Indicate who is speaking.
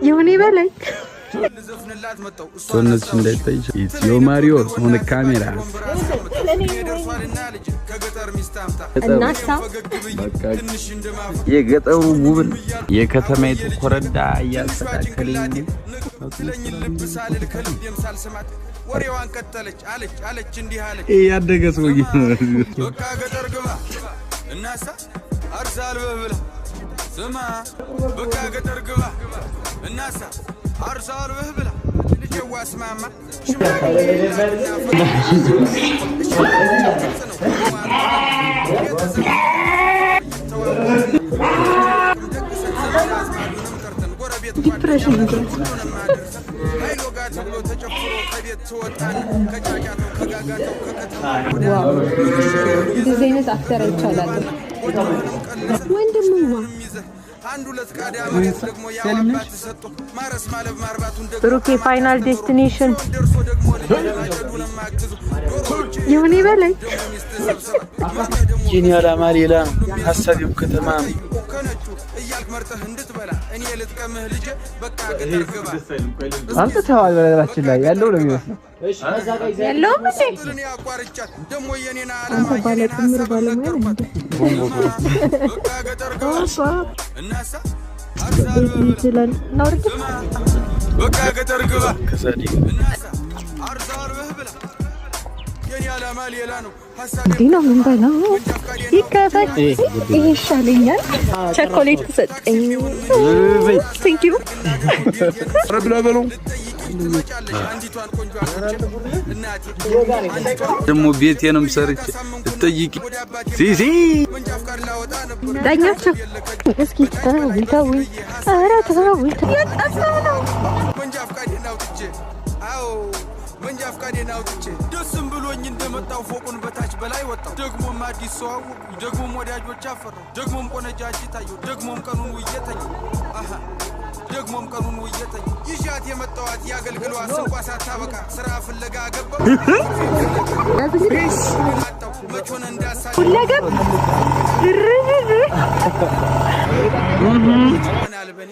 Speaker 1: ይሁን ይበለኝ
Speaker 2: ሶነስ እንዳይታይ ኢትዮ ማሪዮ ሆነ ካሜራ
Speaker 1: እናሳ
Speaker 2: የገጠሩ ውብን የከተማይቱ ኮረዳ ያስተካከለኝ
Speaker 3: ወሬዋን ቀጠለች አለች እንዲህ አለች
Speaker 2: ያደገ ሰውዬ
Speaker 3: በቃ ገጠር ግባ እናሳ አርሳል በብላ ስማ በቃ ገጠር ግባ እናሳ አርሳል በብላ ልጅዋ ስማማ
Speaker 1: ዲፕሬሽን
Speaker 3: ተብሎ ተጨፍሮ ከቤት ተወጣን ከጫጫተው ከጋጋተው ከከተማው
Speaker 1: እንደዚህ አይነት አክተር አይቻላል ወንድምዋ
Speaker 3: አንዱ ለስቃዳ መሬት ደግሞ ያዋባት ተሰጥቶ ማረስ ማለብ ማርባቱን ደግሞ
Speaker 1: ብሩኬ ፋይናል ዴስቲኔሽን
Speaker 3: ደርሶ ደግሞ ለማጨዱ ለማግዙ
Speaker 1: ይሁን ይበለኝ
Speaker 2: ጂኒያል አማሌላ ሐሳቢው ከተማ
Speaker 3: ከነጩ እያልክ መርጠህ እንድትበላ እኔ ልጥቀምህ ልጄ በቃ ገጠር ግባ
Speaker 4: አንተ ተዋል በለራችን ላይ ያለው ነው የሚመስለው
Speaker 1: ያለው ምን
Speaker 3: እኔ አቋርጫት ደግሞ የኔና
Speaker 1: አንተ ባለ ጥምር ባለሙያ እንዴ
Speaker 3: በቃ ገጠር ግባ እናሳ አርሳል
Speaker 1: ይችላል ናውርክ
Speaker 3: በቃ ገጠር ግባ
Speaker 2: ከሳዲ
Speaker 3: እናሳ አርሳል በብላ የኔ ዓላማ ሌላ ነው ሐሳብ
Speaker 1: ዲና ምን ባላ ይከፈት ይሄ ይሻለኛል ቸኮሌት ተሰጠኝ ቴንክ ዩ
Speaker 2: ረብላ በለው
Speaker 3: አንዲቷን ቆንጆ አለች እናቴ
Speaker 2: ደሞ ቤቴንም ሰርቼ እጠይቂ ሲሲ
Speaker 3: መንጃ ፍቃድ ላወጣ ነበር
Speaker 1: ዳኛቸው እስኪ ታው ኧረ ታው ያጣፋው ነው
Speaker 3: መንጃ ፍቃዴን አውጥቼ አዎ መንጃ ፍቃዴን አውጥቼ ደስም ብሎኝ እንደመጣው ፎቁን በታች በላይ ወጣው ደግሞም አዲስ ሰው አወቁ ደግሞም ወዳጆች አፈራው ደግሞም ቆነጃጅ ታየው ደግሞም ቀኑን ውየተኝ አሃ ደግሞም ቀኑን ውየተኝ ይሻት የመጣዋት ያገልግሏ ስንቋ ሳታበቃ ስራ ፍለጋ ገባው መቾን እንዳሳ
Speaker 1: ሁለገብ
Speaker 3: አልበኔ